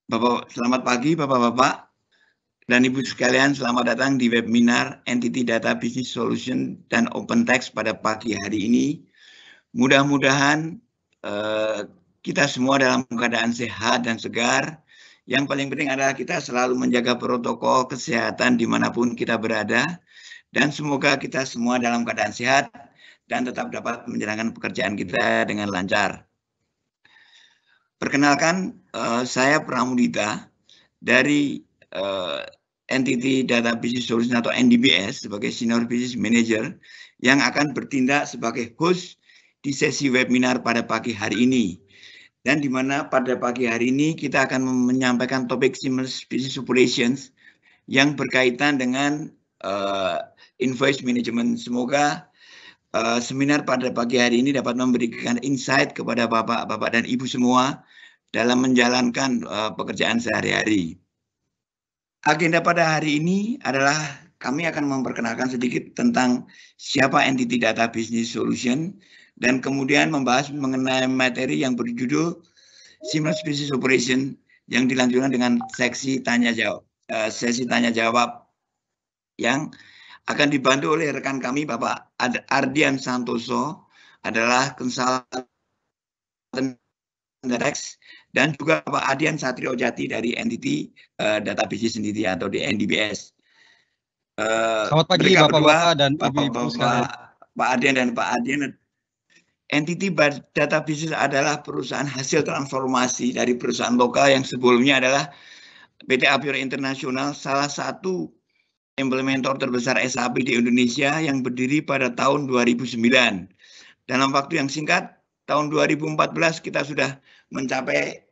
Selamat pagi Bapak-Bapak dan Ibu sekalian, selamat datang di webinar Entity Data Business Solution dan OpenText pada pagi hari ini. Mudah-mudahan kita semua dalam keadaan sehat dan segar. Yang paling penting adalah kita selalu menjaga protokol kesehatan dimanapun kita berada. Dan semoga kita semua dalam keadaan sehat dan tetap dapat menjalankan pekerjaan kita dengan lancar. Perkenalkan, saya Pramudita dari Entity Data Business Solution atau NDBS sebagai Senior Business Manager yang akan bertindak sebagai host di sesi webinar pada pagi hari ini. Dan di mana pada pagi hari ini kita akan menyampaikan topik Seamless Business Operations yang berkaitan dengan invoice management. Semoga seminar pada pagi hari ini dapat memberikan insight kepada Bapak-Bapak dan Ibu semua dalam menjalankan pekerjaan sehari-hari. Agenda pada hari ini adalah kami akan memperkenalkan sedikit tentang siapa Entity Data Business Solution dan kemudian membahas mengenai materi yang berjudul Seamless Business Operation yang dilanjutkan dengan sesi tanya jawab yang akan dibantu oleh rekan kami Bapak Ardian Santoso, adalah konsultan dan juga Pak Adian Satrio Jati dari Entity Data Business sendiri atau di NDBS. Selamat pagi Bapak-Bapak dan Ibu-Ibu sekalian. Pak Adian dan Pak Adian, Entity Data Business adalah perusahaan hasil transformasi dari perusahaan lokal yang sebelumnya adalah PT Apior Internasional, salah satu implementator terbesar SAP di Indonesia yang berdiri pada tahun 2009. Dalam waktu yang singkat, tahun 2014 kita sudah mencapai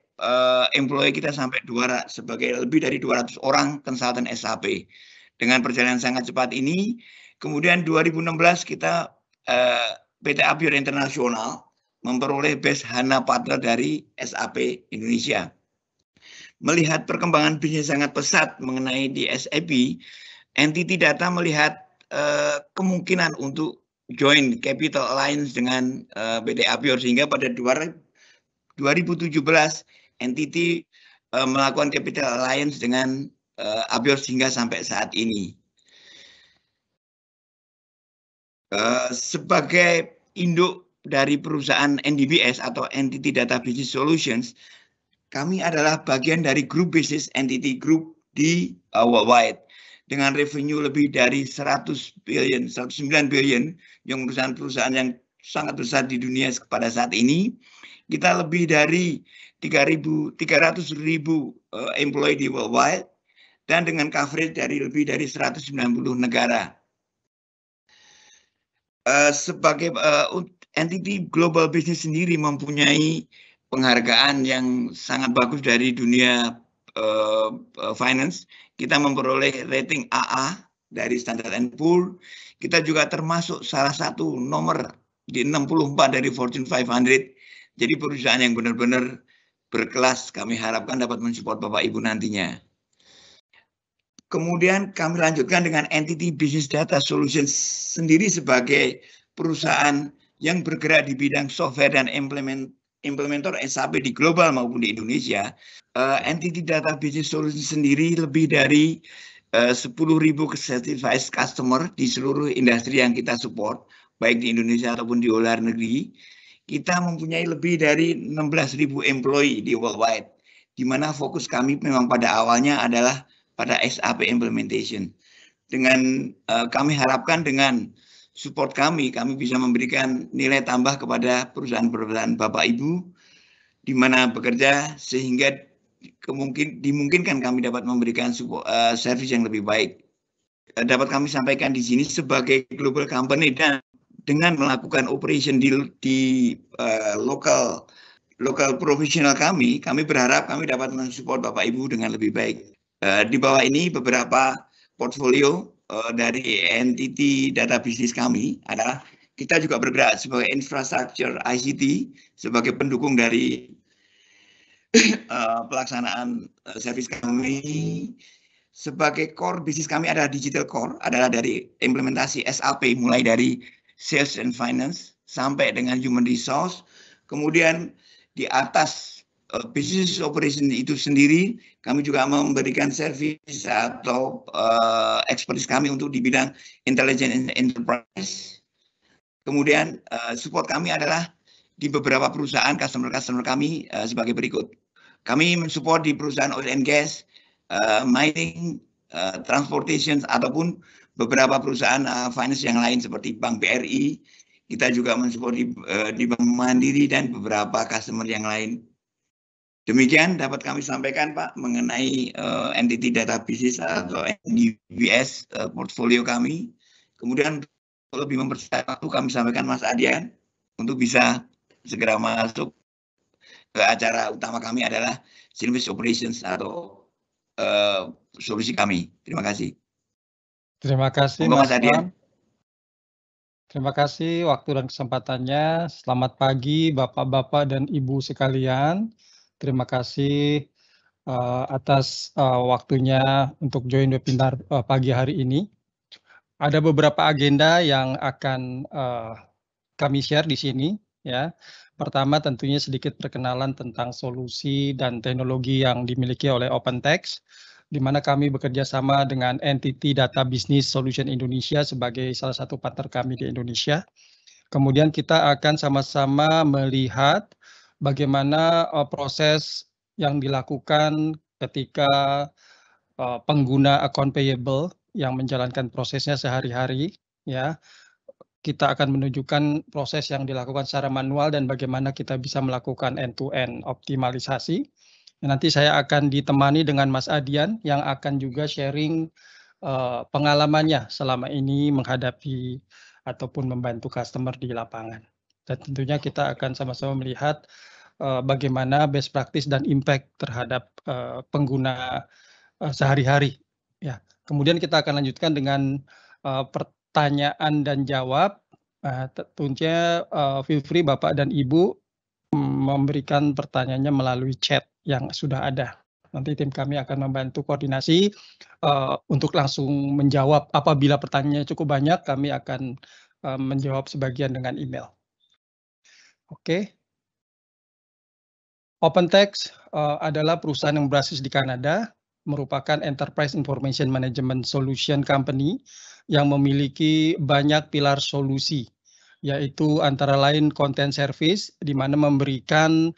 employee kita sampai sebagai lebih dari 200 orang konsultan SAP. Dengan perjalanan sangat cepat ini, kemudian 2016 kita PT Apior Internasional memperoleh Best HANA Partner dari SAP Indonesia. Melihat perkembangan bisnis sangat pesat mengenai di SAP, Entity Data melihat kemungkinan untuk join Capital Alliance dengan PT Apior, sehingga pada 2017 Entity melakukan Capital Alliance dengan Apior sehingga sampai saat ini. Sebagai induk dari perusahaan NDBS atau Entity Data Business Solutions, kami adalah bagian dari grup bisnis Entity Group di worldwide dengan revenue lebih dari 109 billion, yang perusahaan-perusahaan yang sangat besar di dunia pada saat ini. Kita lebih dari 300.000 employee di worldwide dan dengan coverage dari lebih dari 190 negara. Sebagai Entity Global Business sendiri mempunyai penghargaan yang sangat bagus dari dunia finance. Kita memperoleh rating AA dari Standard & Poor's. Kita juga termasuk salah satu nomor di 64 dari Fortune 500. Jadi perusahaan yang benar-benar berkelas. Kami harapkan dapat mensupport Bapak Ibu nantinya. Kemudian kami lanjutkan dengan Entity Business Data Solutions sendiri sebagai perusahaan yang bergerak di bidang software dan implementator SAP di global maupun di Indonesia. Entity Data Business Solutions sendiri lebih dari 10.000 certified customer di seluruh industri yang kita support, baik di Indonesia ataupun di luar negeri. Kita mempunyai lebih dari 16.000 employee di worldwide, di mana fokus kami memang pada awalnya adalah pada SAP implementation. Dengan kami harapkan dengan support kami bisa memberikan nilai tambah kepada perusahaan-perusahaan Bapak Ibu di mana bekerja, sehingga dimungkinkan kami dapat memberikan service yang lebih baik. Dapat kami sampaikan di sini sebagai global company dan dengan melakukan operation di local profesional kami berharap kami dapat mensupport Bapak Ibu dengan lebih baik. Di bawah ini beberapa portfolio dari Entity Data Business kami adalah kita juga bergerak sebagai infrastructure ICT sebagai pendukung dari pelaksanaan service kami. Sebagai core bisnis kami adalah digital core, adalah dari implementasi SAP mulai dari sales and finance sampai dengan human resource. Kemudian di atas business operation itu sendiri, kami juga memberikan service atau expertise kami untuk di bidang intelligent enterprise. Kemudian support kami adalah di beberapa perusahaan customer kami sebagai berikut. Kami mensupport di perusahaan oil and gas, mining, transportation, ataupun beberapa perusahaan finance yang lain seperti Bank BRI. Kita juga mensupport di Bank Mandiri dan beberapa customer yang lain. Demikian dapat kami sampaikan Pak mengenai entity data business atau NDBS portfolio kami. Kemudian lebih mempercepat waktu kami sampaikan Mas Adian untuk bisa segera masuk ke acara utama kami adalah service operations atau solusi kami. Terima kasih. Terima kasih Mas Adian. Terima kasih waktu dan kesempatannya. Selamat pagi Bapak-Bapak dan Ibu sekalian. Terima kasih atas waktunya untuk join webinar pagi hari ini. Ada beberapa agenda yang akan kami share di sini. Ya, pertama tentunya sedikit perkenalan tentang solusi dan teknologi yang dimiliki oleh OpenText, di mana kami bekerja sama dengan Entity Data Business Solution Indonesia sebagai salah satu partner kami di Indonesia. Kemudian kita akan sama-sama melihat bagaimana proses yang dilakukan ketika pengguna account payable yang menjalankan prosesnya sehari-hari, ya. Kita akan menunjukkan proses yang dilakukan secara manual dan bagaimana kita bisa melakukan end-to-end optimalisasi. Nanti saya akan ditemani dengan Mas Adian yang akan juga sharing pengalamannya selama ini menghadapi ataupun membantu customer di lapangan. Dan tentunya kita akan sama-sama melihat bagaimana best practice dan impact terhadap pengguna sehari-hari. Ya, kemudian kita akan lanjutkan dengan pertanyaan dan jawab. Tentunya feel free Bapak dan Ibu memberikan pertanyaannya melalui chat yang sudah ada. Nanti tim kami akan membantu koordinasi untuk langsung menjawab. Apabila pertanyaannya cukup banyak, kami akan menjawab sebagian dengan email. Oke. OpenText adalah perusahaan yang berbasis di Kanada, merupakan Enterprise Information Management Solution Company yang memiliki banyak pilar solusi, yaitu antara lain content service, di mana memberikan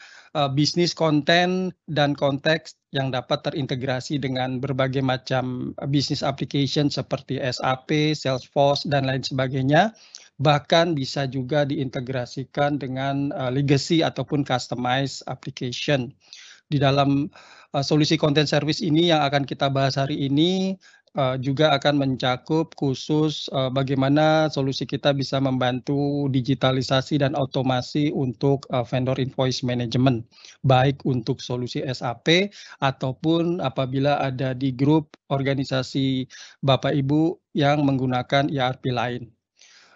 bisnis konten dan konteks yang dapat terintegrasi dengan berbagai macam bisnis application seperti SAP, Salesforce, dan lain sebagainya. Bahkan bisa juga diintegrasikan dengan legacy ataupun customized application. Di dalam solusi content service ini yang akan kita bahas hari ini juga akan mencakup khusus bagaimana solusi kita bisa membantu digitalisasi dan otomasi untuk vendor invoice management, baik untuk solusi SAP ataupun apabila ada di grup organisasi Bapak Ibu yang menggunakan ERP lain.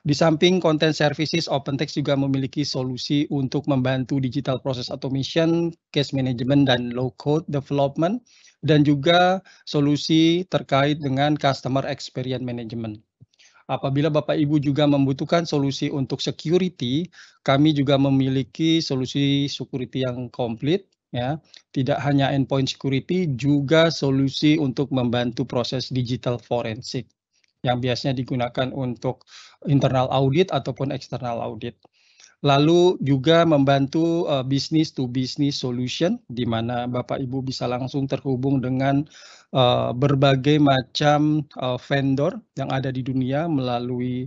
Di samping content services, OpenText juga memiliki solusi untuk membantu digital process automation, case management, dan low-code development, dan juga solusi terkait dengan customer experience management. Apabila Bapak Ibu juga membutuhkan solusi untuk security, kami juga memiliki solusi security yang komplit, ya. Tidak hanya endpoint security, juga solusi untuk membantu proses digital forensik yang biasanya digunakan untuk internal audit ataupun external audit. Lalu juga membantu business to business solution, di mana Bapak Ibu bisa langsung terhubung dengan berbagai macam vendor yang ada di dunia melalui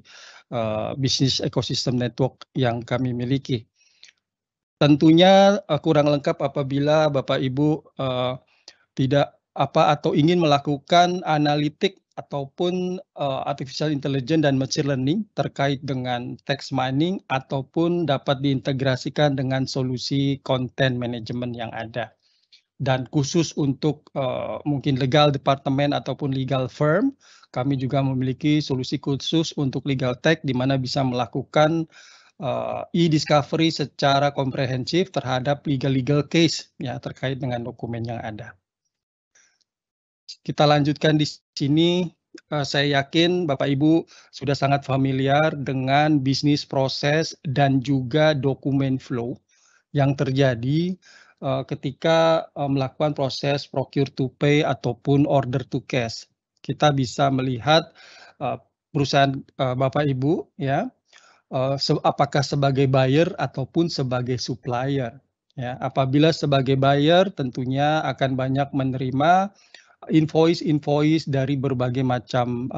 business ecosystem network yang kami miliki. Tentunya kurang lengkap apabila Bapak Ibu tidak atau ingin melakukan analitik ataupun artificial intelligence dan machine learning terkait dengan text mining ataupun dapat diintegrasikan dengan solusi content management yang ada. Dan khusus untuk mungkin legal department ataupun legal firm, kami juga memiliki solusi khusus untuk legal tech di mana bisa melakukan e-discovery secara komprehensif terhadap legal case ya terkait dengan dokumen yang ada. Kita lanjutkan di sini. Saya yakin Bapak Ibu sudah sangat familiar dengan bisnis proses dan juga dokumen flow yang terjadi ketika melakukan proses procure to pay ataupun order to cash. Kita bisa melihat perusahaan Bapak Ibu ya, apakah sebagai buyer ataupun sebagai supplier. Ya, apabila sebagai buyer tentunya akan banyak menerima invoice dari berbagai macam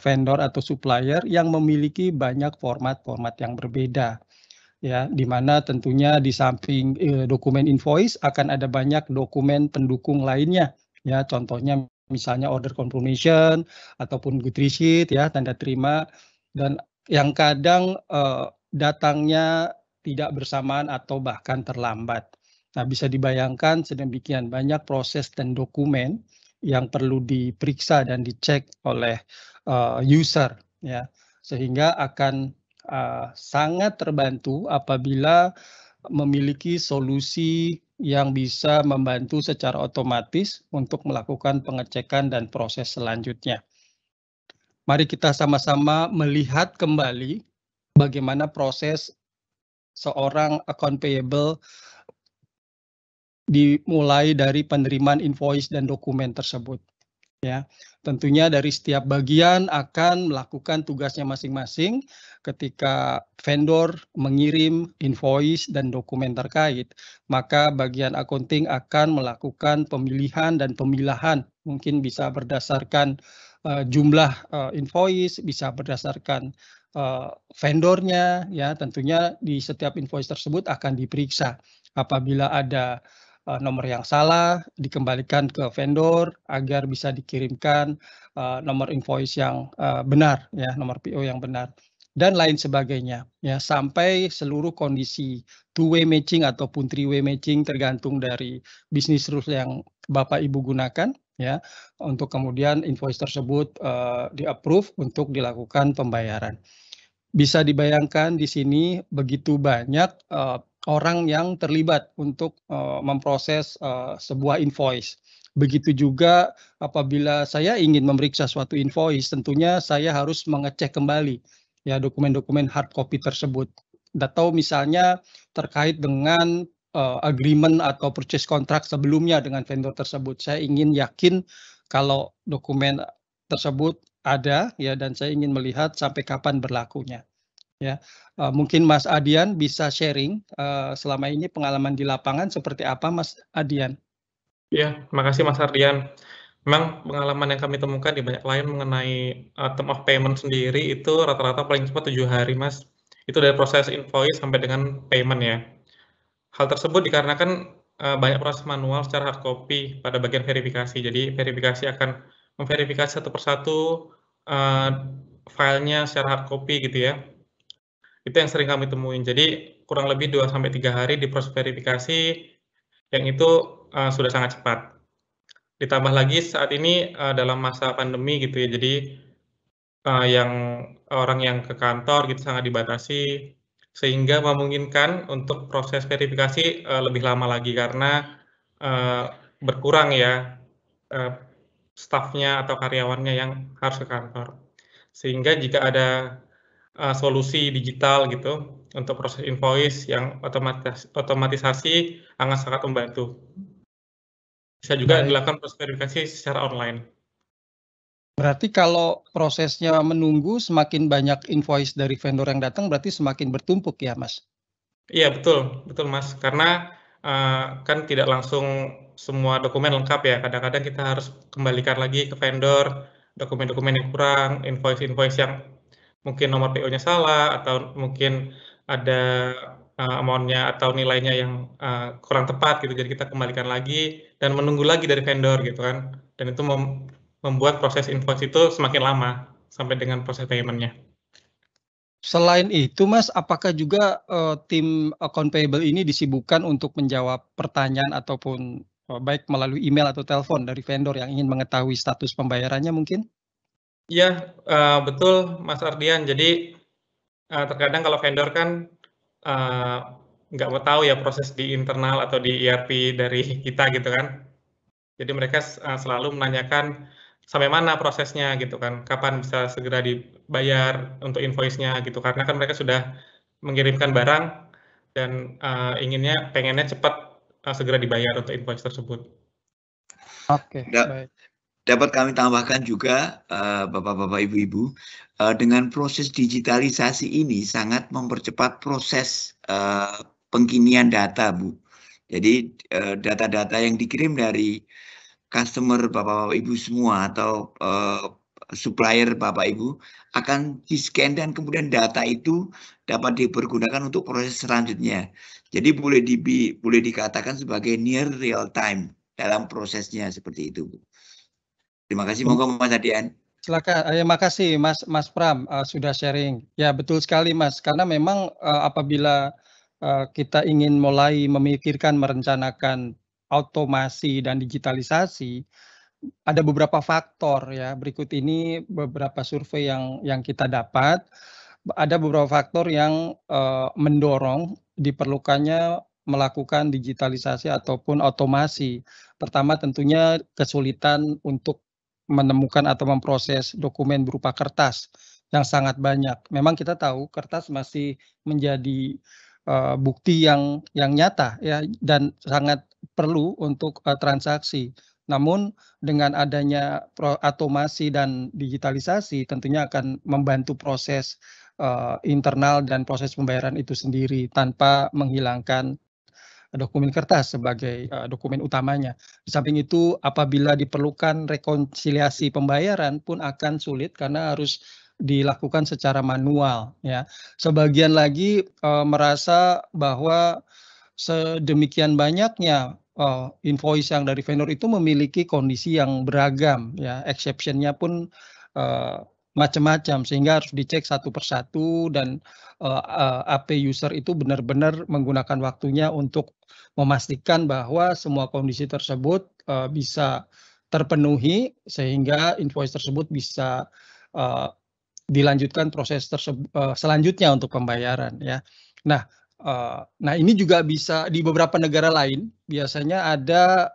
vendor atau supplier yang memiliki banyak format-format yang berbeda. Ya, di mana tentunya di samping dokumen invoice akan ada banyak dokumen pendukung lainnya. Ya, contohnya misalnya order confirmation ataupun good receipt ya, tanda terima, dan yang kadang datangnya tidak bersamaan atau bahkan terlambat. Nah, bisa dibayangkan sedemikian banyak proses dan dokumen yang perlu diperiksa dan dicek oleh user ya, sehingga akan sangat terbantu apabila memiliki solusi yang bisa membantu secara otomatis untuk melakukan pengecekan dan proses selanjutnya. Mari kita sama-sama melihat kembali bagaimana proses seorang account payable dimulai dari penerimaan invoice dan dokumen tersebut. Ya, tentunya dari setiap bagian akan melakukan tugasnya masing-masing ketika vendor mengirim invoice dan dokumen terkait, maka bagian accounting akan melakukan pemilihan dan pemilahan. Mungkin bisa berdasarkan jumlah invoice, bisa berdasarkan vendornya, ya tentunya di setiap invoice tersebut akan diperiksa. Apabila ada nomor yang salah dikembalikan ke vendor agar bisa dikirimkan nomor invoice yang benar ya, nomor PO yang benar dan lain sebagainya ya, sampai seluruh kondisi two-way matching ataupun three-way matching tergantung dari bisnis rules yang Bapak Ibu gunakan ya, untuk kemudian invoice tersebut di-approve untuk dilakukan pembayaran. Bisa dibayangkan di sini begitu banyak orang yang terlibat untuk memproses sebuah invoice. Begitu juga apabila saya ingin memeriksa suatu invoice, tentunya saya harus mengecek kembali ya dokumen-dokumen hard copy tersebut. Atau misalnya terkait dengan agreement atau purchase contract sebelumnya dengan vendor tersebut. Saya ingin yakin kalau dokumen tersebut ada ya, dan saya ingin melihat sampai kapan berlakunya. Ya, mungkin Mas Adian bisa sharing selama ini pengalaman di lapangan seperti apa, Mas Adian? Iya, makasih Mas Ardian. Memang pengalaman yang kami temukan di banyak klien mengenai term of payment sendiri itu rata-rata paling cepat 7 hari, Mas. Itu dari proses invoice sampai dengan payment ya. Hal tersebut dikarenakan banyak proses manual secara hard copy pada bagian verifikasi. Jadi verifikasi akan memverifikasi satu persatu filenya secara hard copy gitu ya. Itu yang sering kami temuin. Jadi kurang lebih 2-3 hari di proses verifikasi yang itu sudah sangat cepat. Ditambah lagi saat ini dalam masa pandemi gitu ya, jadi yang orang yang ke kantor gitu sangat dibatasi, sehingga memungkinkan untuk proses verifikasi lebih lama lagi karena berkurang ya stafnya atau karyawannya yang harus ke kantor. Sehingga jika ada solusi digital gitu untuk proses invoice yang otomatisasi akan sangat membantu. Bisa juga dilakukan proses verifikasi secara online. Berarti kalau prosesnya menunggu, semakin banyak invoice dari vendor yang datang, berarti semakin bertumpuk ya, Mas? Iya, betul, betul Mas. Karena kan tidak langsung semua dokumen lengkap ya. Kadang-kadang kita harus kembalikan lagi ke vendor dokumen-dokumen yang kurang, invoice-invoice yang mungkin nomor PO-nya salah atau mungkin ada amount-nya atau nilainya yang kurang tepat gitu. Jadi kita kembalikan lagi dan menunggu lagi dari vendor gitu kan. Dan itu membuat proses invoice itu semakin lama sampai dengan proses payment-nya. Selain itu, Mas, apakah juga tim account payable ini disibukkan untuk menjawab pertanyaan ataupun baik melalui email atau telepon dari vendor yang ingin mengetahui status pembayarannya mungkin? Iya, betul Mas Ardian. Jadi terkadang kalau vendor kan nggak mau tahu ya proses di internal atau di ERP dari kita gitu kan. Jadi mereka selalu menanyakan sampai mana prosesnya gitu kan, kapan bisa segera dibayar untuk invoice-nya gitu, karena kan mereka sudah mengirimkan barang dan pengennya cepat segera dibayar untuk invoice tersebut. Oke, baik. Dapat kami tambahkan juga, Bapak-bapak, Ibu-ibu, dengan proses digitalisasi ini sangat mempercepat proses pengkinian data, Bu. Jadi data-data yang dikirim dari customer Bapak Ibu semua atau supplier Bapak Ibu akan di-scan dan kemudian data itu dapat dipergunakan untuk proses selanjutnya. Jadi boleh dikatakan sebagai near real time dalam prosesnya seperti itu, Bu. Terima kasih, monggo Mas Adian. Silakan, makasih Mas Pram sudah sharing. Ya betul sekali Mas, karena memang apabila kita ingin mulai memikirkan, merencanakan automasi dan digitalisasi, ada beberapa faktor ya. Berikut ini beberapa survei yang kita dapat. Ada beberapa faktor yang mendorong diperlukannya melakukan digitalisasi ataupun otomasi. Pertama tentunya kesulitan untuk menemukan atau memproses dokumen berupa kertas yang sangat banyak. Memang kita tahu kertas masih menjadi bukti yang nyata ya dan sangat perlu untuk transaksi. Namun dengan adanya otomasi dan digitalisasi tentunya akan membantu proses internal dan proses pembayaran itu sendiri tanpa menghilangkan dokumen kertas sebagai dokumen utamanya. Di samping itu apabila diperlukan rekonsiliasi pembayaran pun akan sulit karena harus dilakukan secara manual ya. Sebagian lagi merasa bahwa sedemikian banyaknya invoice yang dari vendor itu memiliki kondisi yang beragam ya, exception-nya pun macam-macam sehingga harus dicek satu persatu dan AP user itu benar-benar menggunakan waktunya untuk memastikan bahwa semua kondisi tersebut bisa terpenuhi sehingga invoice tersebut bisa dilanjutkan proses selanjutnya untuk pembayaran ya. Nah ini juga bisa di beberapa negara lain biasanya ada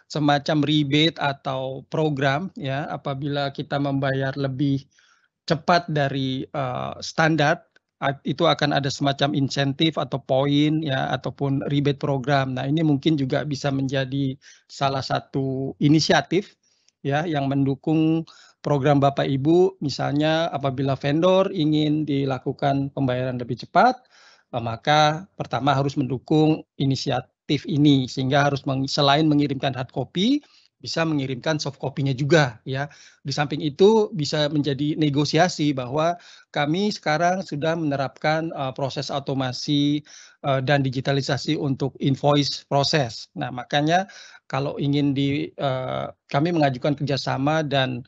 semacam rebate atau program ya apabila kita membayar lebih cepat dari standar itu akan ada semacam insentif atau poin ya ataupun rebate program. Nah, ini mungkin juga bisa menjadi salah satu inisiatif ya yang mendukung program Bapak Ibu misalnya apabila vendor ingin dilakukan pembayaran lebih cepat maka pertama harus mendukung inisiatif ini sehingga harus selain mengirimkan hard copy bisa mengirimkan soft copy-nya juga ya. Di samping itu bisa menjadi negosiasi bahwa kami sekarang sudah menerapkan proses otomasi dan digitalisasi untuk invoice proses. Nah, makanya kalau ingin kami mengajukan kerjasama dan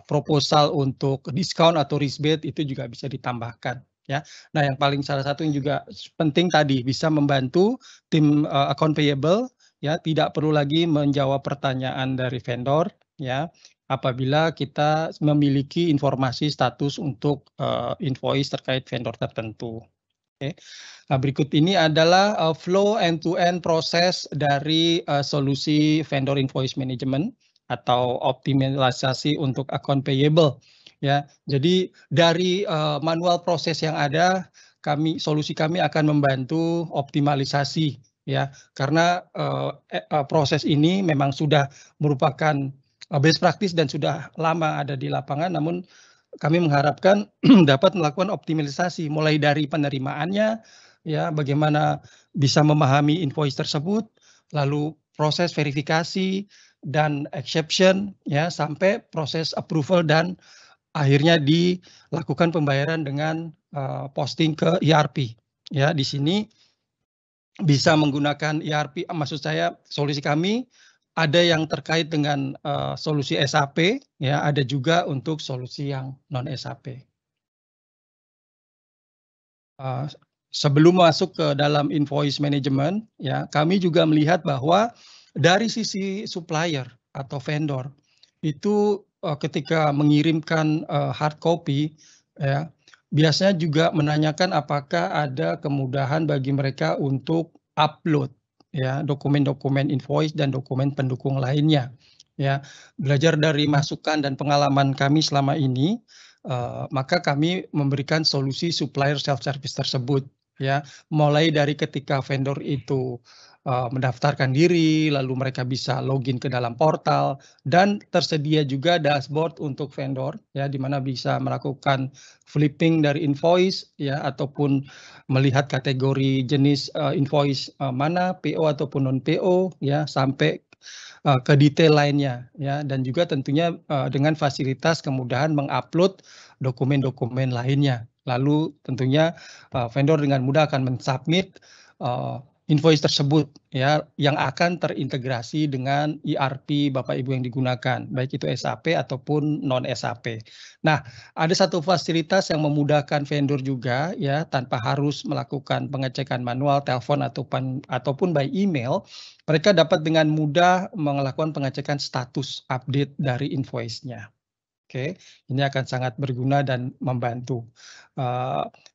proposal untuk diskon atau rebate itu juga bisa ditambahkan ya. Nah, yang paling salah satu yang juga penting tadi bisa membantu tim account payable ya, tidak perlu lagi menjawab pertanyaan dari vendor ya apabila kita memiliki informasi status untuk invoice terkait vendor tertentu. Oke. Nah, berikut ini adalah flow end-to-end proses dari solusi vendor invoice management atau optimalisasi untuk account payable ya. Jadi dari manual proses yang ada solusi kami akan membantu optimalisasi ya karena proses ini memang sudah merupakan best practice dan sudah lama ada di lapangan namun kami mengharapkan dapat melakukan optimalisasi mulai dari penerimaannya ya bagaimana bisa memahami invoice tersebut lalu proses verifikasi dan exception ya sampai proses approval dan akhirnya dilakukan pembayaran dengan posting ke ERP ya. Di sini bisa menggunakan ERP, maksud saya solusi kami ada yang terkait dengan solusi SAP, ya ada juga untuk solusi yang non SAP. Sebelum masuk ke dalam invoice management, ya kami juga melihat bahwa dari sisi supplier atau vendor itu ketika mengirimkan hard copy, ya biasanya juga menanyakan apakah ada kemudahan bagi mereka untuk upload ya dokumen-dokumen invoice dan dokumen pendukung lainnya. Ya, belajar dari masukan dan pengalaman kami selama ini, maka kami memberikan solusi supplier self service tersebut ya, mulai dari ketika vendor itu mendaftarkan diri, lalu mereka bisa login ke dalam portal, dan tersedia juga dashboard untuk vendor, ya, di mana bisa melakukan flipping dari invoice, ya, ataupun melihat kategori jenis invoice mana PO ataupun non PO, ya, sampai ke detail lainnya, ya, dan juga tentunya dengan fasilitas kemudahan mengupload dokumen-dokumen lainnya. Lalu tentunya vendor dengan mudah akan mensubmit invoice tersebut, ya, yang akan terintegrasi dengan ERP Bapak Ibu yang digunakan, baik itu SAP ataupun non SAP. Nah, ada satu fasilitas yang memudahkan vendor juga, ya, tanpa harus melakukan pengecekan manual, telepon ataupun by email. Mereka dapat dengan mudah melakukan pengecekan status update dari invoice-nya. Oke, ini akan sangat berguna dan membantu.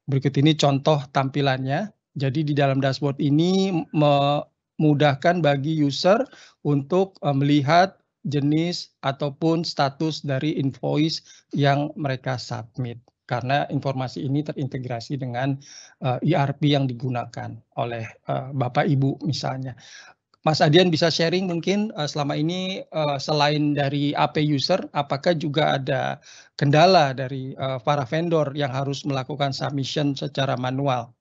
Berikut ini contoh tampilannya. Jadi di dalam dashboard ini memudahkan bagi user untuk melihat jenis ataupun status dari invoice yang mereka submit. Karena informasi ini terintegrasi dengan ERP yang digunakan oleh Bapak Ibu misalnya. Mas Adian bisa sharing mungkin selama ini selain dari AP user, apakah juga ada kendala dari para vendor yang harus melakukan submission secara manual?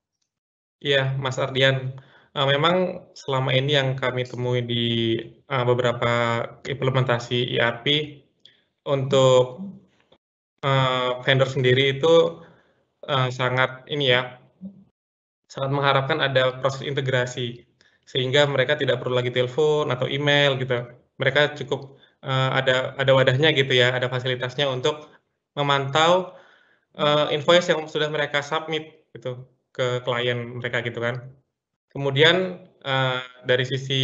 Iya, Mas Ardian. Memang selama ini yang kami temui di beberapa implementasi ERP untuk vendor sendiri itu sangat sangat mengharapkan ada proses integrasi sehingga mereka tidak perlu lagi telepon atau email gitu. Mereka cukup ada wadahnya gitu ya, ada fasilitasnya untuk memantau invoice yang sudah mereka submit gitu ke klien mereka gitu kan. Kemudian dari sisi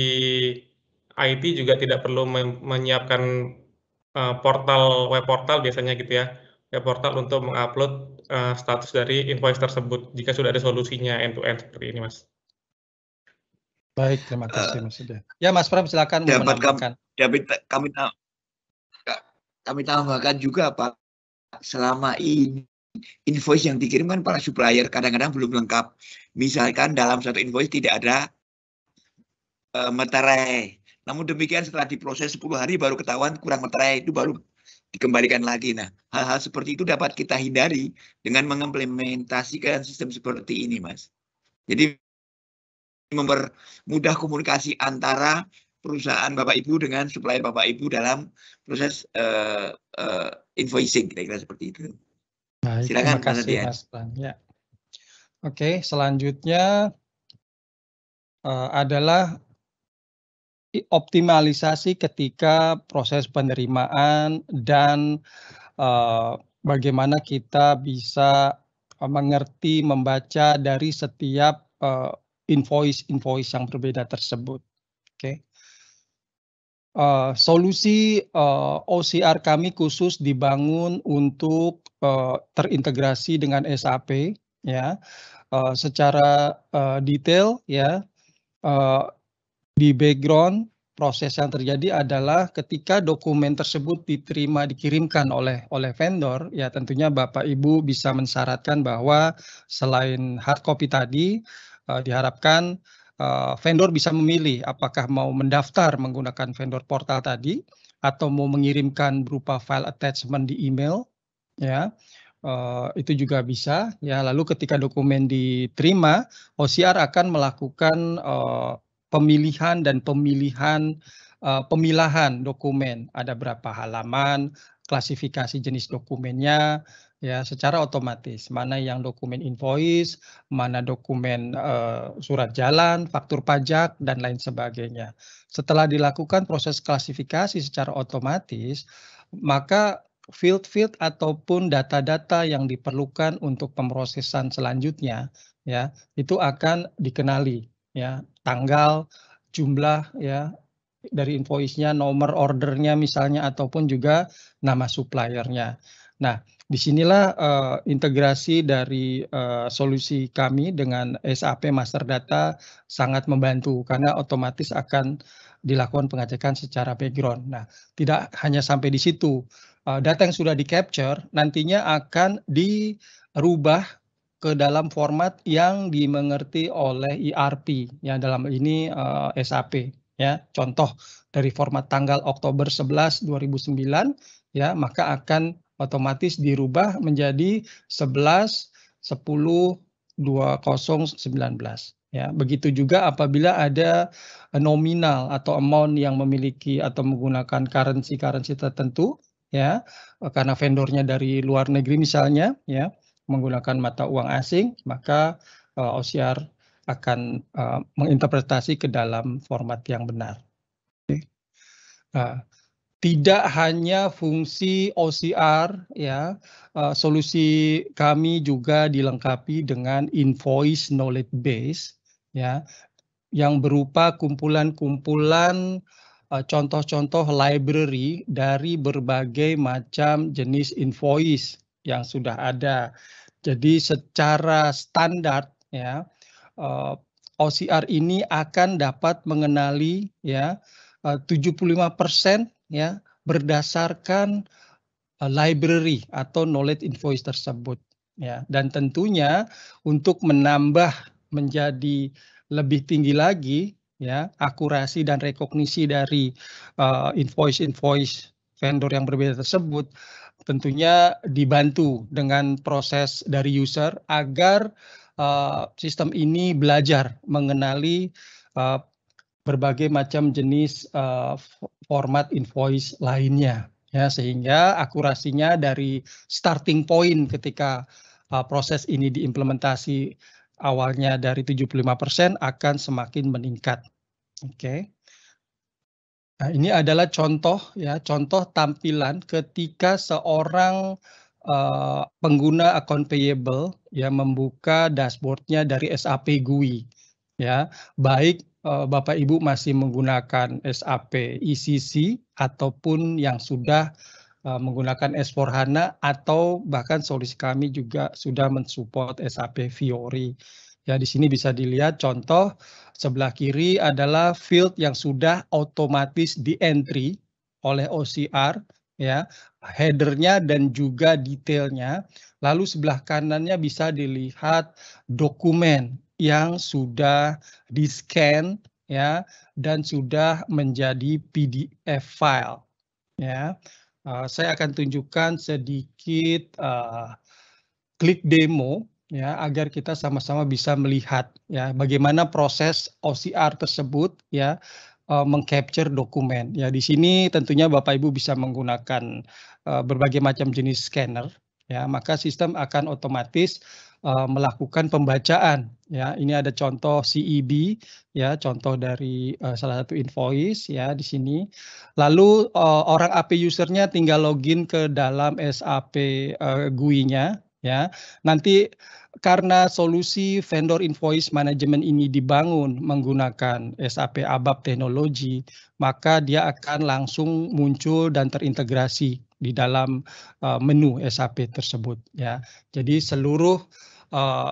IT juga tidak perlu menyiapkan web portal biasanya gitu ya, web portal untuk mengupload status dari invoice tersebut jika sudah ada solusinya end to end seperti ini, Mas. Baik, terima kasih Mas Adian. Ya, Mas Pram silakan mau menambahkan. Kami tambahkan juga Pak, selama ini invoice yang dikirimkan para supplier kadang-kadang belum lengkap. Misalkan dalam satu invoice tidak ada materai. Namun demikian setelah diproses 10 hari baru ketahuan kurang materai, itu baru dikembalikan lagi. Nah, hal-hal seperti itu dapat kita hindari dengan mengimplementasikan sistem seperti ini, Mas. Jadi mempermudah komunikasi antara perusahaan Bapak Ibu dengan supplier Bapak Ibu dalam proses invoicing, kira-kira seperti itu. Baik, silakan terima kasih Mas Pram. Ya. Oke, selanjutnya adalah optimalisasi ketika proses penerimaan dan bagaimana kita bisa mengerti, membaca dari setiap invoice yang berbeda tersebut. Oke. Solusi OCR kami khusus dibangun untuk terintegrasi dengan SAP, ya, secara detail, ya. Di background proses yang terjadi adalah ketika dokumen tersebut dikirimkan oleh vendor, ya tentunya Bapak Ibu bisa mensyaratkan bahwa selain hard copy tadi, diharapkan vendor bisa memilih apakah mau mendaftar menggunakan vendor portal tadi atau mau mengirimkan berupa file attachment di email, ya. Itu juga bisa, ya. Lalu ketika dokumen diterima, OCR akan melakukan pemilahan dokumen. Ada berapa halaman, klasifikasi jenis dokumennya, ya, secara otomatis. Mana yang dokumen invoice, mana dokumen surat jalan, faktur pajak, dan lain sebagainya. Setelah dilakukan proses klasifikasi secara otomatis, maka field ataupun data-data yang diperlukan untuk pemrosesan selanjutnya, ya, itu akan dikenali, ya, tanggal, jumlah, ya, dari invoice-nya, nomor ordernya misalnya, ataupun juga nama suppliernya. Nah, disinilah integrasi dari solusi kami dengan SAP Master Data sangat membantu karena otomatis akan dilakukan pengecekan secara background. Nah, tidak hanya sampai di situ. Data yang sudah di-capture nantinya akan dirubah ke dalam format yang dimengerti oleh ERP, ya dalam ini SAP. Ya, contoh dari format tanggal Oktober 11, 2009, ya maka akan otomatis dirubah menjadi 11, 10, 2019. Ya, begitu juga apabila ada nominal atau amount yang memiliki atau menggunakan currency tertentu, ya karena vendornya dari luar negeri misalnya, ya menggunakan mata uang asing, maka OCR akan menginterpretasi ke dalam format yang benar. Tidak hanya fungsi OCR, ya solusi kami juga dilengkapi dengan invoice knowledge base, ya yang berupa kumpulan-kumpulan contoh-contoh library dari berbagai macam jenis invoice yang sudah ada. Jadi secara standar, ya OCR ini akan dapat mengenali, ya 75% ya berdasarkan library atau knowledge invoice tersebut, ya. Dan tentunya untuk menambah menjadi lebih tinggi lagi, ya akurasi dan rekognisi dari invoice vendor yang berbeda tersebut, tentunya dibantu dengan proses dari user agar sistem ini belajar mengenali berbagai macam jenis format invoice lainnya, ya sehingga akurasinya dari starting point ketika proses ini diimplementasi awalnya dari 75% akan semakin meningkat. Oke. Nah, ini adalah contoh, ya contoh tampilan ketika seorang pengguna account payable ya membuka dashboard-nya dari SAP GUI, ya baik Bapak Ibu masih menggunakan SAP ECC ataupun yang sudah menggunakan S/4HANA atau bahkan solusi kami juga sudah mensupport SAP Fiori. Ya di sini bisa dilihat contoh sebelah kiri adalah field yang sudah otomatis di-entry oleh OCR, ya header-nya dan juga detailnya. Lalu sebelah kanannya bisa dilihat dokumen yang sudah di-scan, ya dan sudah menjadi PDF file, ya. Saya akan tunjukkan sedikit klik demo, ya agar kita sama-sama bisa melihat ya bagaimana proses OCR tersebut ya mengcapture dokumen. Ya di sini tentunya Bapak Ibu bisa menggunakan berbagai macam jenis scanner, ya maka sistem akan otomatis melakukan pembacaan. Ya ini ada contoh CEB, ya contoh dari salah satu invoice ya di sini. Lalu orang AP usernya tinggal login ke dalam SAP GUI-nya, ya. Nanti karena solusi vendor invoice management ini dibangun menggunakan SAP ABAP teknologi, maka dia akan langsung muncul dan terintegrasi di dalam menu SAP tersebut, ya. Jadi seluruh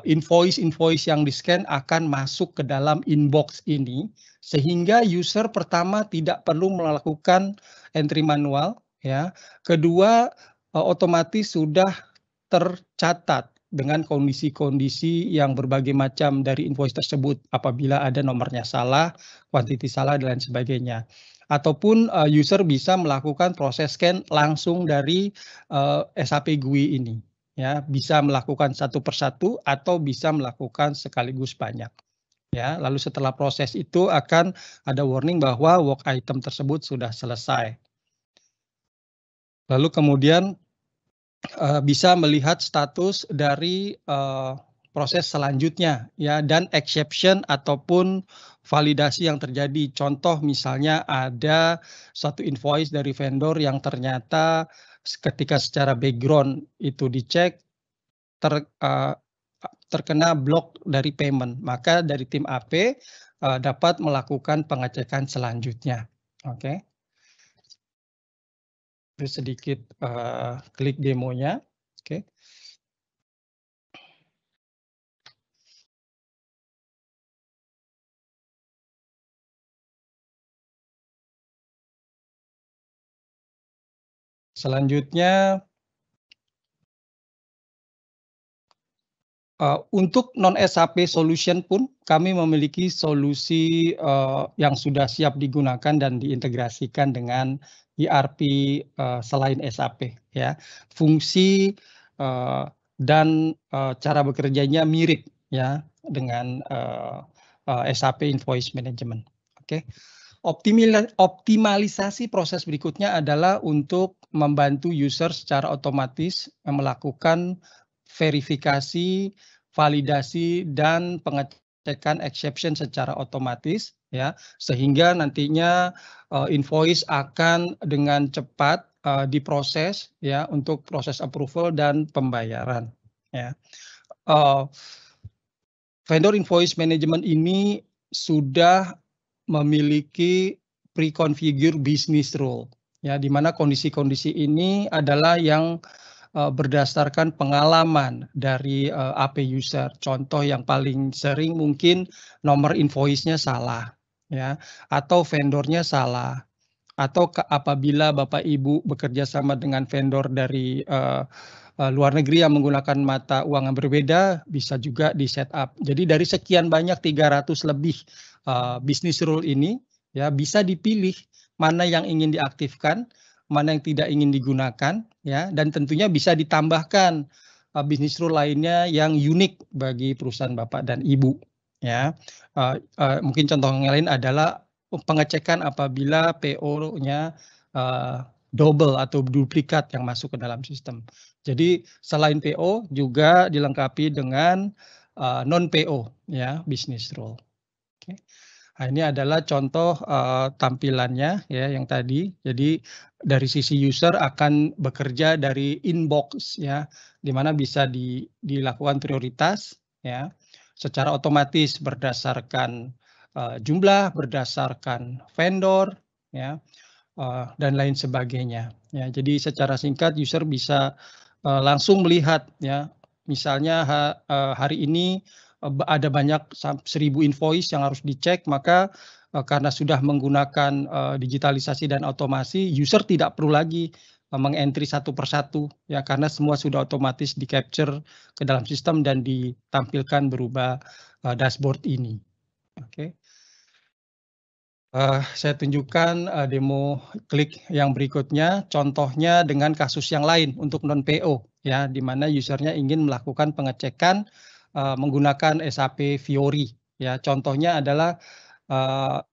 invoice yang di-scan akan masuk ke dalam inbox ini sehingga user pertama tidak perlu melakukan entry manual, ya. Kedua otomatis sudah tercatat dengan kondisi-kondisi yang berbagai macam dari invoice tersebut apabila ada nomornya salah, quantity salah dan lain sebagainya. Ataupun user bisa melakukan proses scan langsung dari SAP GUI ini. Ya, bisa melakukan satu persatu atau bisa melakukan sekaligus banyak. Ya, lalu setelah proses itu akan ada warning bahwa work item tersebut sudah selesai. Lalu kemudian bisa melihat status dari proses selanjutnya ya dan exception ataupun validasi yang terjadi. Contoh misalnya ada suatu invoice dari vendor yang ternyata ketika secara background itu dicek terkena blok dari payment, maka dari tim AP dapat melakukan pengecekan selanjutnya. Oke. Terus sedikit klik demonya. Oke. Selanjutnya Untuk non-SAP solution pun kami memiliki solusi yang sudah siap digunakan dan diintegrasikan dengan ERP selain SAP ya. Fungsi dan cara bekerjanya mirip ya dengan SAP Invoice Management. Oke. Optimalisasi proses berikutnya adalah untuk membantu user secara otomatis melakukan verifikasi, validasi, dan pengecekan exception secara otomatis ya, sehingga nantinya invoice akan dengan cepat diproses ya untuk proses approval dan pembayaran ya. Vendor invoice management ini sudah memiliki pre-configure business rule ya, di mana kondisi-kondisi ini adalah yang berdasarkan pengalaman dari AP user. Contoh yang paling sering mungkin nomor invoice-nya salah ya, atau vendornya salah, atau apabila Bapak Ibu bekerja sama dengan vendor dari luar negeri yang menggunakan mata uang yang berbeda, bisa juga di setup. Jadi dari sekian banyak 300 lebih business rule ini ya, bisa dipilih mana yang ingin diaktifkan, mana yang tidak ingin digunakan ya, dan tentunya bisa ditambahkan bisnis rule lainnya yang unik bagi perusahaan Bapak dan Ibu ya. Mungkin contoh yang lain adalah pengecekan apabila PO-nya double atau duplikat yang masuk ke dalam sistem. Jadi selain PO juga dilengkapi dengan non PO ya, business rule. Oke. Nah, ini adalah contoh tampilannya ya yang tadi. Jadi dari sisi user akan bekerja dari inbox ya, di mana bisa dilakukan prioritas ya secara otomatis berdasarkan jumlah, berdasarkan vendor ya, dan lain sebagainya ya. Jadi secara singkat user bisa langsung melihat ya, misalnya hari ini ada banyak 1.000 invoice yang harus dicek, maka karena sudah menggunakan digitalisasi dan otomasi, user tidak perlu lagi mengentry satu persatu ya, karena semua sudah otomatis di-capture ke dalam sistem dan ditampilkan berupa dashboard ini. Oke. Saya tunjukkan demo klik yang berikutnya, contohnya dengan kasus yang lain untuk non-PO ya, di mana usernya ingin melakukan pengecekan menggunakan SAP Fiori ya. Contohnya adalah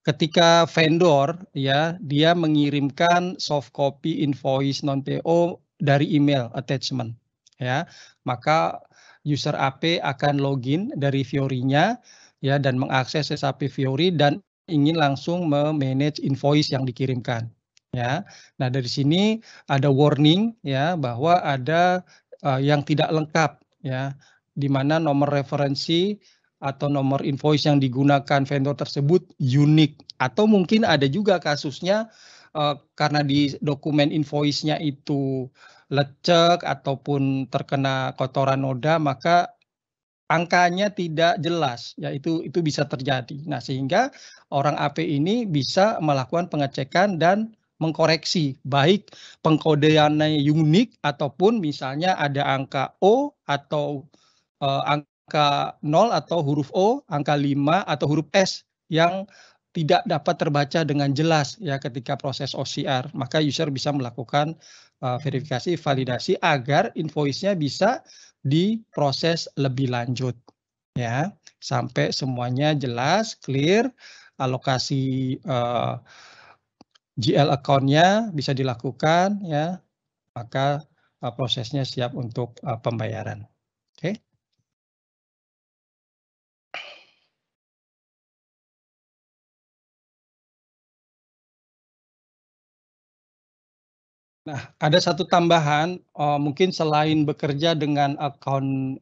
ketika vendor ya, dia mengirimkan soft copy invoice non-PO dari email attachment ya, maka user AP akan login dari Fiori-nya ya, dan mengakses SAP Fiori dan ingin langsung memanage invoice yang dikirimkan ya. Nah, dari sini ada warning ya, bahwa ada yang tidak lengkap ya, di mana nomor referensi atau nomor invoice yang digunakan vendor tersebut unik, atau mungkin ada juga kasusnya karena di dokumen invoice-nya itu lecek ataupun terkena kotoran noda, maka angkanya tidak jelas, ya itu bisa terjadi. Nah, sehingga orang AP ini bisa melakukan pengecekan dan mengkoreksi, baik pengkodeannya unik ataupun misalnya ada angka O atau angka 0 atau huruf O, angka 5 atau huruf S yang tidak dapat terbaca dengan jelas ya ketika proses OCR. Maka user bisa melakukan verifikasi, validasi agar invoice-nya bisa diproses lebih lanjut ya, sampai semuanya jelas, clear, alokasi GL account-nya bisa dilakukan ya, maka prosesnya siap untuk pembayaran. Oke. Nah, ada satu tambahan, mungkin selain bekerja dengan account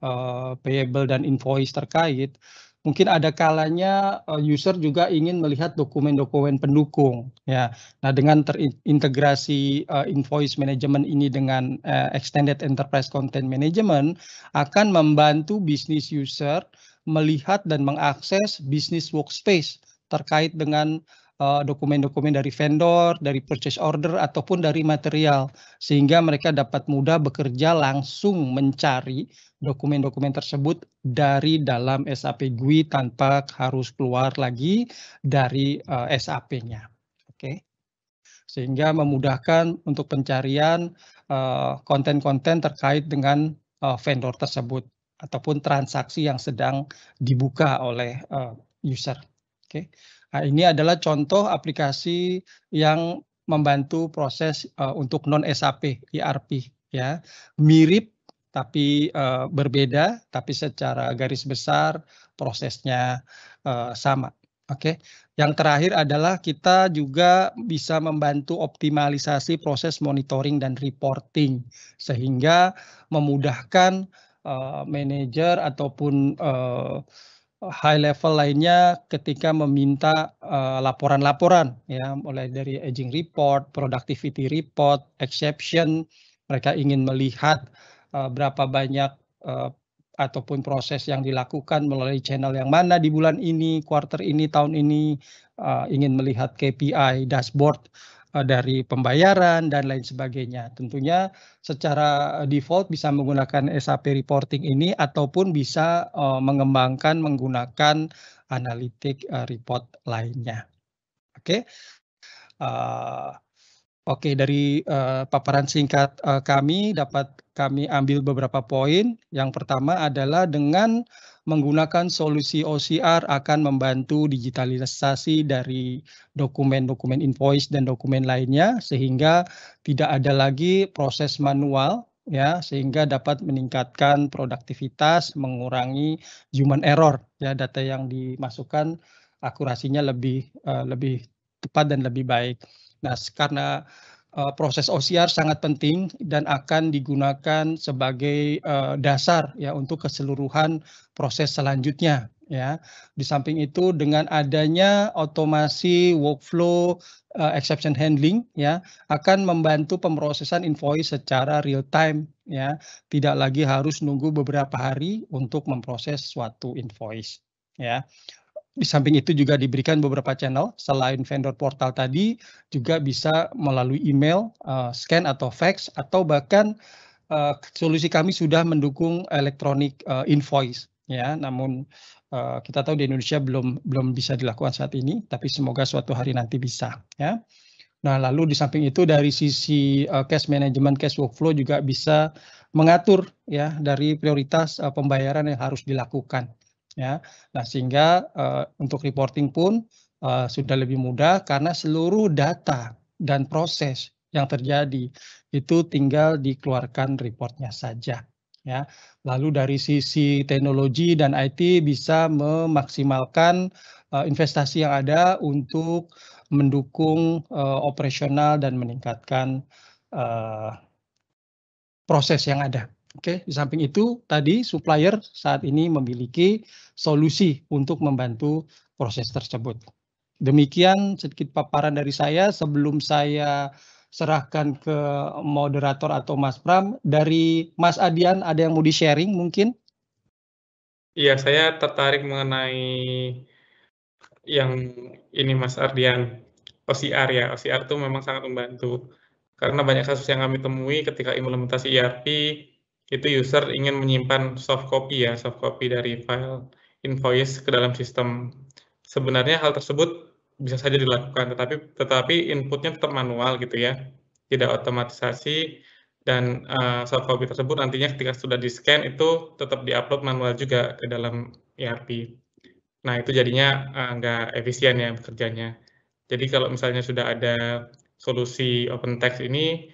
payable dan invoice terkait, mungkin ada kalanya user juga ingin melihat dokumen-dokumen pendukung ya. Nah, dengan terintegrasi invoice management ini dengan extended enterprise content management akan membantu bisnis user melihat dan mengakses business workspace terkait dengan dokumen-dokumen dari vendor, dari purchase order, ataupun dari material. Sehingga mereka dapat mudah bekerja langsung mencari dokumen-dokumen tersebut dari dalam SAP GUI tanpa harus keluar lagi dari SAP-nya. Oke. Sehingga memudahkan untuk pencarian konten-konten terkait dengan vendor tersebut ataupun transaksi yang sedang dibuka oleh user. Oke. Nah, ini adalah contoh aplikasi yang membantu proses untuk non SAP ERP ya. Mirip tapi berbeda, tapi secara garis besar prosesnya sama. Oke. Yang terakhir adalah kita juga bisa membantu optimalisasi proses monitoring dan reporting sehingga memudahkan manajer ataupun high level lainnya ketika meminta laporan-laporan ya, mulai dari aging report, productivity report, exception. Mereka ingin melihat berapa banyak ataupun proses yang dilakukan melalui channel yang mana di bulan ini, quarter ini, tahun ini, ingin melihat KPI, dashboard dari pembayaran dan lain sebagainya. Tentunya secara default bisa menggunakan SAP reporting ini ataupun bisa mengembangkan menggunakan analytic report lainnya. Oke. Oke, dari paparan singkat kami dapat kami ambil beberapa poin. Yang pertama adalah dengan menggunakan solusi OCR akan membantu digitalisasi dari dokumen-dokumen invoice dan dokumen lainnya sehingga tidak ada lagi proses manual ya, sehingga dapat meningkatkan produktivitas, mengurangi human error ya, data yang dimasukkan akurasinya lebih tepat dan lebih baik. Nah, karena proses OCR sangat penting dan akan digunakan sebagai dasar ya untuk keseluruhan proses selanjutnya ya. Di samping itu dengan adanya otomasi workflow exception handling ya akan membantu pemrosesan invoice secara real time ya. Tidak lagi harus nunggu beberapa hari untuk memproses suatu invoice ya. Di samping itu juga diberikan beberapa channel selain vendor portal tadi juga bisa melalui email, scan atau fax atau bahkan solusi kami sudah mendukung electronic invoice ya. Namun kita tahu di Indonesia belum bisa dilakukan saat ini, tapi semoga suatu hari nanti bisa ya. Nah, lalu di samping itu dari sisi cash management, cash workflow juga bisa mengatur ya dari prioritas pembayaran yang harus dilakukan. Ya, nah sehingga untuk reporting pun sudah lebih mudah karena seluruh data dan proses yang terjadi itu tinggal dikeluarkan reportnya saja. Ya, lalu dari sisi teknologi dan IT bisa memaksimalkan investasi yang ada untuk mendukung operasional dan meningkatkan proses yang ada. Oke, di samping itu tadi supplier saat ini memiliki solusi untuk membantu proses tersebut. Demikian sedikit paparan dari saya sebelum saya serahkan ke moderator atau Mas Pram. Dari Mas Adian ada yang mau di-sharing mungkin? Iya, saya tertarik mengenai yang ini Mas Ardian, OCR ya. OCR itu memang sangat membantu. Karena banyak kasus yang kami temui ketika implementasi ERP, itu user ingin menyimpan soft copy ya, soft copy dari file invoice ke dalam sistem. Sebenarnya hal tersebut bisa saja dilakukan, tetapi inputnya tetap manual gitu ya, tidak otomatisasi dan soft copy tersebut nantinya ketika sudah di-scan itu tetap di-upload manual juga ke dalam ERP. Nah, itu jadinya nggak efisien ya bekerjanya. Jadi kalau misalnya sudah ada solusi OpenText ini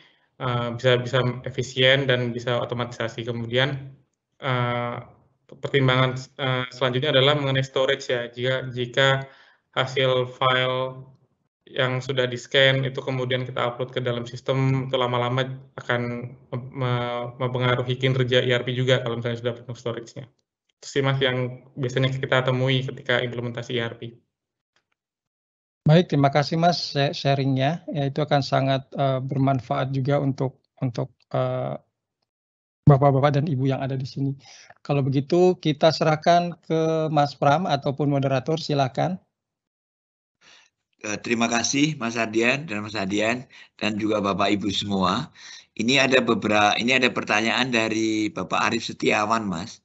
bisa efisien dan bisa otomatisasi. Kemudian pertimbangan selanjutnya adalah mengenai storage ya. Jika hasil file yang sudah di-scan itu kemudian kita upload ke dalam sistem, itu lama-lama akan mempengaruhi kinerja ERP juga kalau misalnya sudah penuh storage-nya. Itu sih Mas yang biasanya kita temui ketika implementasi ERP. Baik, terima kasih Mas sharing-nya. Ya, itu akan sangat bermanfaat juga untuk Bapak-bapak dan Ibu yang ada di sini. Kalau begitu kita serahkan ke Mas Pram ataupun moderator, silakan. Terima kasih Mas Ardian dan Mas Adian dan juga Bapak Ibu semua. Ini ada pertanyaan dari Bapak Arif Setiawan, Mas.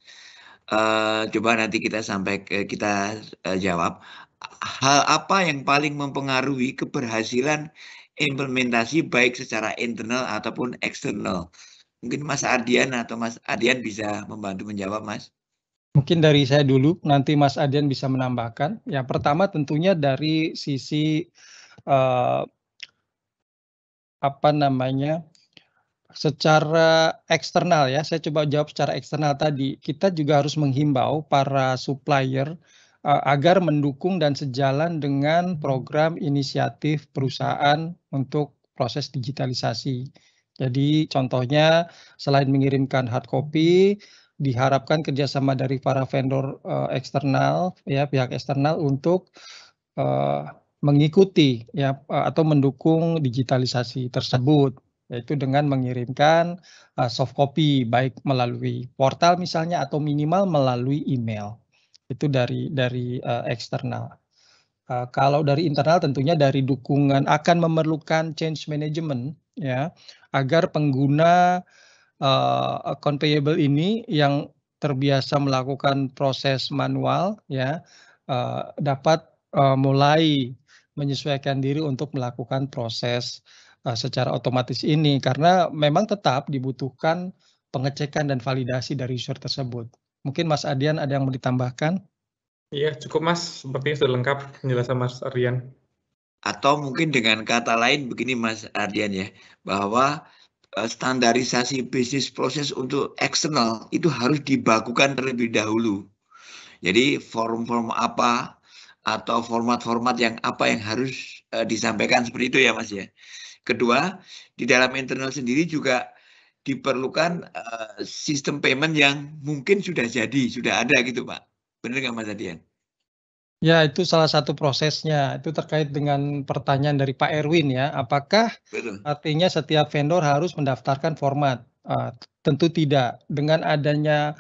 Coba nanti kita jawab. Hal apa yang paling mempengaruhi keberhasilan implementasi baik secara internal ataupun eksternal? Mungkin Mas Ardian atau Mas Adian bisa membantu menjawab, Mas. Mungkin dari saya dulu, nanti Mas Adian bisa menambahkan. Yang pertama tentunya dari sisi secara eksternal ya. Saya coba jawab secara eksternal tadi. Kita juga harus menghimbau para supplier agar mendukung dan sejalan dengan program inisiatif perusahaan untuk proses digitalisasi. Jadi contohnya selain mengirimkan hard copy, diharapkan kerjasama dari para vendor eksternal, ya pihak eksternal untuk mengikuti ya atau mendukung digitalisasi tersebut, yaitu dengan mengirimkan soft copy baik melalui portal misalnya atau minimal melalui email. Itu dari eksternal. Kalau dari internal tentunya dari dukungan akan memerlukan change management ya agar pengguna account payable ini yang terbiasa melakukan proses manual ya dapat mulai menyesuaikan diri untuk melakukan proses secara otomatis ini karena memang tetap dibutuhkan pengecekan dan validasi dari user tersebut. Mungkin Mas Adian ada yang mau ditambahkan? Iya, cukup Mas. Sepertinya sudah lengkap penjelasan Mas Ardian. Atau mungkin dengan kata lain begini Mas Ardian ya, bahwa standarisasi bisnis proses untuk eksternal itu harus dibakukan terlebih dahulu. Jadi form-form apa atau format-format yang apa yang harus disampaikan seperti itu ya Mas ya. Kedua, di dalam internal sendiri juga diperlukan sistem payment yang mungkin sudah ada gitu Pak. Benar nggak Mas Adian? Ya, itu salah satu prosesnya. Itu terkait dengan pertanyaan dari Pak Erwin ya. Apakah Betul. artinya setiap vendor harus mendaftarkan format? Tentu tidak. Dengan adanya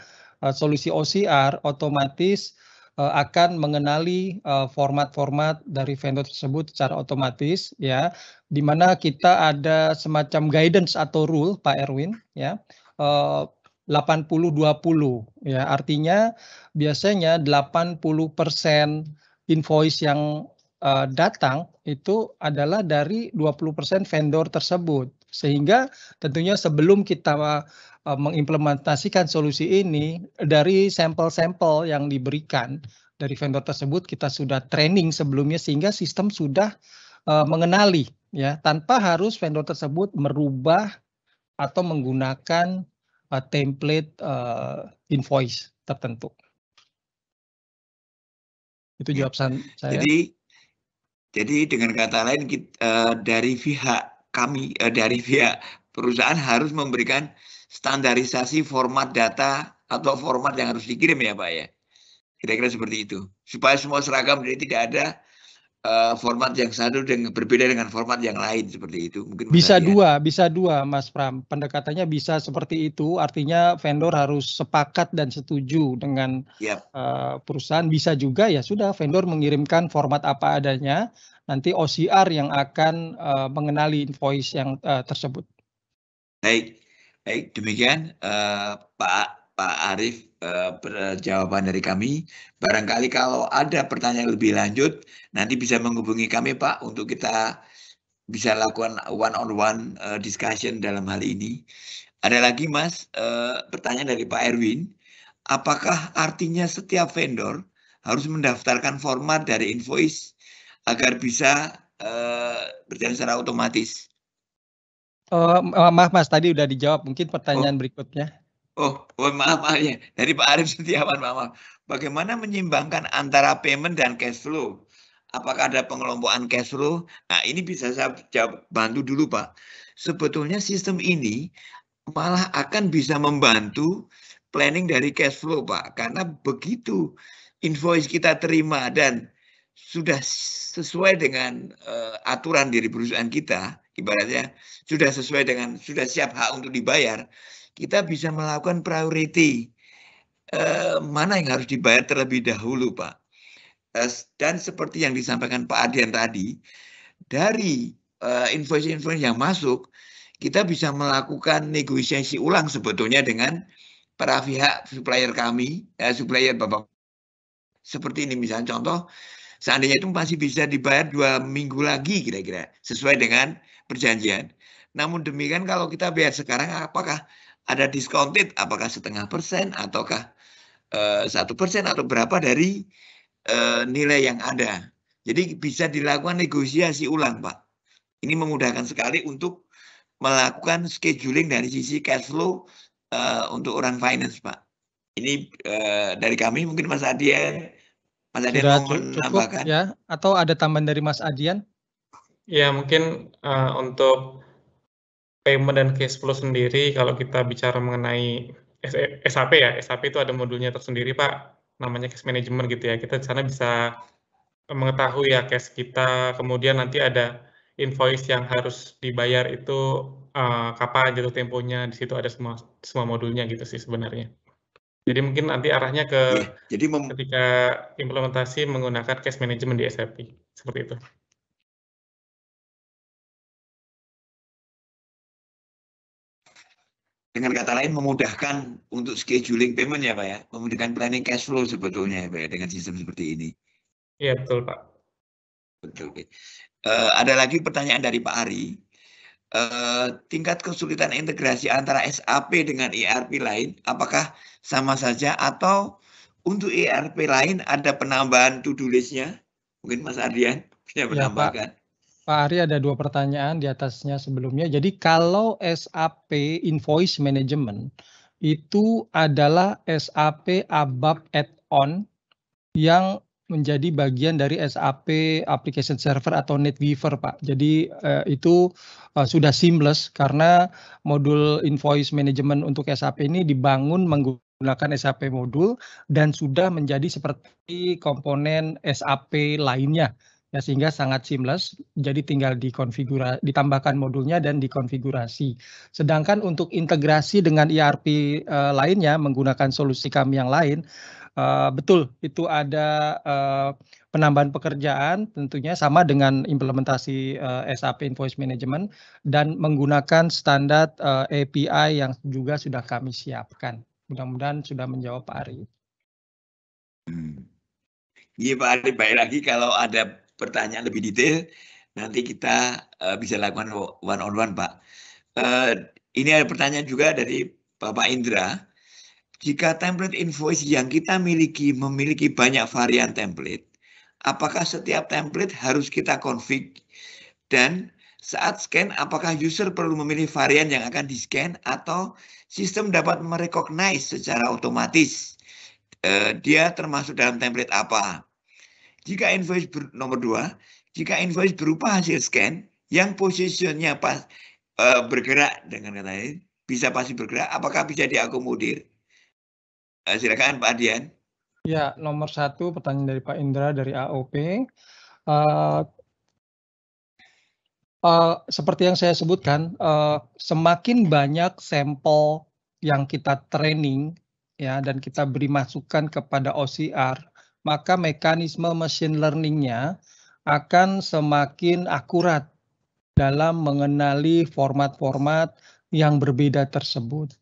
solusi OCR, otomatis akan mengenali format-format dari vendor tersebut secara otomatis ya. Di mana kita ada semacam guidance atau rule Pak Erwin ya. 80-20 ya. Artinya biasanya 80% invoice yang datang itu adalah dari 20% vendor tersebut. Sehingga tentunya sebelum kita mengimplementasikan solusi ini dari sampel-sampel yang diberikan dari vendor tersebut kita sudah training sebelumnya sehingga sistem sudah mengenali ya tanpa harus vendor tersebut merubah atau menggunakan template invoice tertentu. Itu jawaban saya. Jadi dengan kata lain dari pihak kami, dari pihak perusahaan harus memberikan standarisasi format data atau format yang harus dikirim ya Pak ya. Kira-kira seperti itu. Supaya semua seragam, jadi tidak ada format yang satu berbeda dengan format yang lain seperti itu. Mungkin bisa dua Mas Pram. Pendekatannya bisa seperti itu, artinya vendor harus sepakat dan setuju dengan perusahaan. Bisa juga ya sudah vendor mengirimkan format apa adanya, nanti OCR yang akan mengenali invoice yang tersebut. Baik demikian Pak Arif jawaban dari kami. Barangkali kalau ada pertanyaan lebih lanjut, nanti bisa menghubungi kami Pak untuk kita bisa lakukan one-on-one discussion dalam hal ini. Ada lagi Mas, pertanyaan dari Pak Erwin. Apakah artinya setiap vendor harus mendaftarkan format dari invoice agar bisa berjalan secara otomatis? Maaf Mas, tadi udah dijawab. Mungkin pertanyaan berikutnya. Maaf ya. Dari Pak Arif Setiawan, maaf. Bagaimana menyeimbangkan antara payment dan cash flow? Apakah ada pengelompokan cash flow? Nah, ini bisa saya bantu dulu, Pak. Sebetulnya sistem ini malah akan bisa membantu planning dari cash flow, Pak. Karena begitu invoice kita terima dan sudah sesuai dengan aturan dari perusahaan kita, ibaratnya sudah siap hak untuk dibayar, kita bisa melakukan priority mana yang harus dibayar terlebih dahulu Pak. Dan seperti yang disampaikan Pak Adrian tadi, dari invoice-invoice yang masuk, kita bisa melakukan negosiasi ulang sebetulnya dengan para pihak supplier kami, supplier Bapak. Seperti ini misalnya contoh, seandainya itu masih bisa dibayar 2 minggu lagi kira-kira, sesuai dengan perjanjian. Namun demikian kalau kita bayar sekarang, apakah ada discounted, apakah 0,5% ataukah 1% atau berapa dari nilai yang ada. Jadi bisa dilakukan negosiasi ulang, Pak. Ini memudahkan sekali untuk melakukan scheduling dari sisi cash flow untuk orang finance, Pak. Ini dari kami, mungkin Mas Adian. Mas Adian Sudah mau cukup menambahkan? ya, atau ada tambahan dari Mas Adian? Ya, mungkin untuk payment dan cash flow sendiri, kalau kita bicara mengenai SAP ya, SAP itu ada modulnya tersendiri, Pak, namanya cash management gitu ya. Kita di sana bisa mengetahui ya cash kita, kemudian nanti ada invoice yang harus dibayar itu kapan jatuh temponya, di situ ada semua modulnya gitu sih sebenarnya. Jadi mungkin nanti arahnya ke jadi ketika implementasi menggunakan cash management di SAP, seperti itu. Dengan kata lain memudahkan untuk scheduling payment ya Pak ya, memudahkan planning cash flow sebetulnya ya Pak ya, dengan sistem seperti ini. Iya betul Pak. Betul. Ada lagi pertanyaan dari Pak Ari. Tingkat kesulitan integrasi antara SAP dengan ERP lain, apakah sama saja atau untuk ERP lain ada penambahan to-do list-nya? Mungkin Mas Ardian bisa menambahkan. Pak Ari ada 2 pertanyaan di atasnya sebelumnya. Jadi kalau SAP Invoice Management itu adalah SAP ABAP add-on yang menjadi bagian dari SAP Application Server atau NetWeaver, Pak. Jadi itu sudah seamless karena modul Invoice Management untuk SAP ini dibangun menggunakan SAP modul dan sudah menjadi seperti komponen SAP lainnya. Ya, sehingga sangat seamless, jadi tinggal ditambahkan modulnya dan dikonfigurasi. Sedangkan untuk integrasi dengan ERP lainnya menggunakan solusi kami yang lain, betul itu ada penambahan pekerjaan tentunya sama dengan implementasi SAP Invoice Management dan menggunakan standar API yang juga sudah kami siapkan. Mudah-mudahan sudah menjawab Pak Ari. Iya Pak Ari, baik lagi kalau ada pertanyaan lebih detail, nanti kita bisa lakukan one on one Pak. Ini ada pertanyaan juga dari Bapak Indra. Jika template invoice yang kita memiliki banyak varian template, apakah setiap template harus kita config? Dan saat scan, apakah user perlu memilih varian yang akan di-scan atau sistem dapat merecognize secara otomatis dia termasuk dalam template apa? Jika invoice nomor 2, jika invoice berupa hasil scan yang posisinya bergerak dengan kata lain, bisa pasti bergerak, apakah bisa diakomodir? Silakan Pak Adian. Ya, nomor 1 pertanyaan dari Pak Indra dari AOP. Seperti yang saya sebutkan, semakin banyak sampel yang kita training ya dan kita beri masukan kepada OCR, maka mekanisme machine learning-nya akan semakin akurat dalam mengenali format-format yang berbeda tersebut.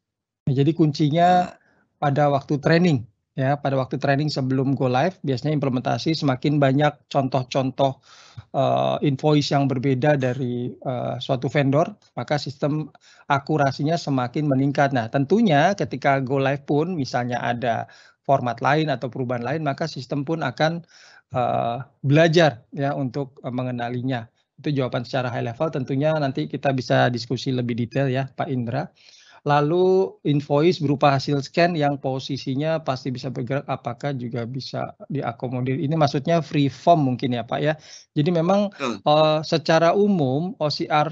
Jadi kuncinya pada waktu training ya, pada waktu training sebelum go live biasanya implementasi semakin banyak contoh-contoh invoice yang berbeda dari suatu vendor, maka sistem akurasinya semakin meningkat. Nah, tentunya ketika go live pun misalnya ada format lain atau perubahan lain, maka sistem pun akan belajar ya untuk mengenalinya. Itu jawaban secara high level, tentunya nanti kita bisa diskusi lebih detail ya Pak Indra. Lalu invoice berupa hasil scan yang posisinya pasti bisa bergerak, apakah juga bisa diakomodir? Ini maksudnya free form mungkin ya Pak ya. Jadi memang secara umum OCR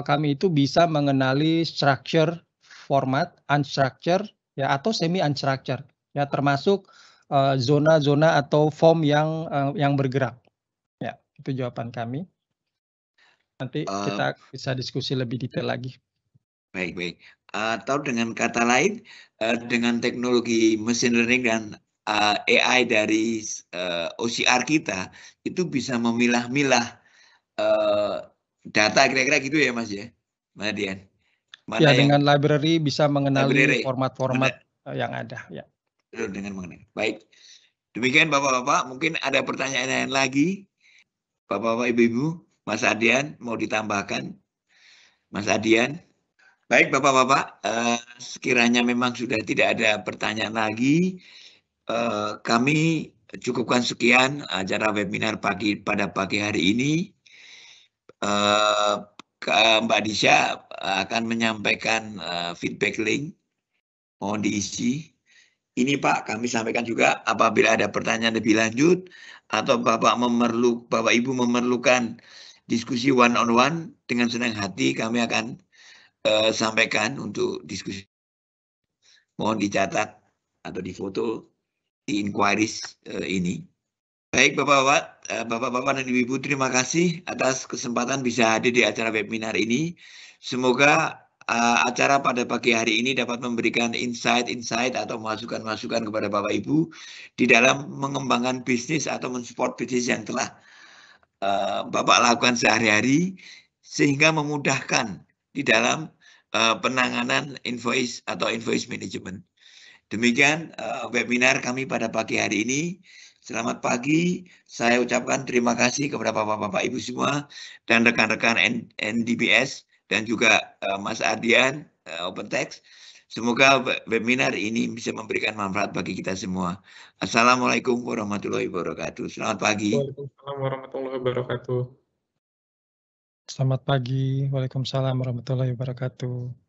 kami itu bisa mengenali structure, format, unstructured ya atau semi unstructured ya, termasuk zona-zona atau form yang bergerak. Ya, itu jawaban kami. Nanti kita bisa diskusi lebih detail lagi. Baik. Atau dengan kata lain, dengan teknologi machine learning dan AI dari OCR kita itu bisa memilah-milah data kira-kira gitu ya Mas ya, Mas Dian. Ya, dengan library bisa mengenali library, format-format yang ada. Ya. Dengan mengenai. Baik. Demikian Bapak-Bapak, mungkin ada pertanyaan lain lagi. Bapak-Bapak, Ibu-Ibu, Mas Adian mau ditambahkan? Mas Adian? Baik Bapak-Bapak, sekiranya memang sudah tidak ada pertanyaan lagi, kami cukupkan sekian acara webinar pada pagi hari ini. Mbak Disha akan menyampaikan feedback link, mohon diisi. Ini Pak, kami sampaikan juga apabila ada pertanyaan lebih lanjut atau Bapak Ibu memerlukan diskusi one on one, dengan senang hati kami akan sampaikan untuk diskusi. Mohon dicatat atau difoto di inquiries ini. Baik Bapak-Bapak dan Ibu-Ibu, terima kasih atas kesempatan bisa hadir di acara webinar ini. Semoga acara pada pagi hari ini dapat memberikan insight-insight atau masukan-masukan kepada Bapak Ibu di dalam mengembangkan bisnis atau mensupport bisnis yang telah Bapak lakukan sehari-hari, sehingga memudahkan di dalam penanganan invoice atau invoice management. Demikian webinar kami pada pagi hari ini. Selamat pagi, saya ucapkan terima kasih kepada Bapak-Bapak Ibu semua dan rekan-rekan NDBS dan juga Mas Ardian OpenText. Semoga webinar ini bisa memberikan manfaat bagi kita semua. Assalamualaikum warahmatullahi wabarakatuh. Selamat pagi. Waalaikumsalam warahmatullahi wabarakatuh. Selamat pagi. Waalaikumsalam warahmatullahi wabarakatuh.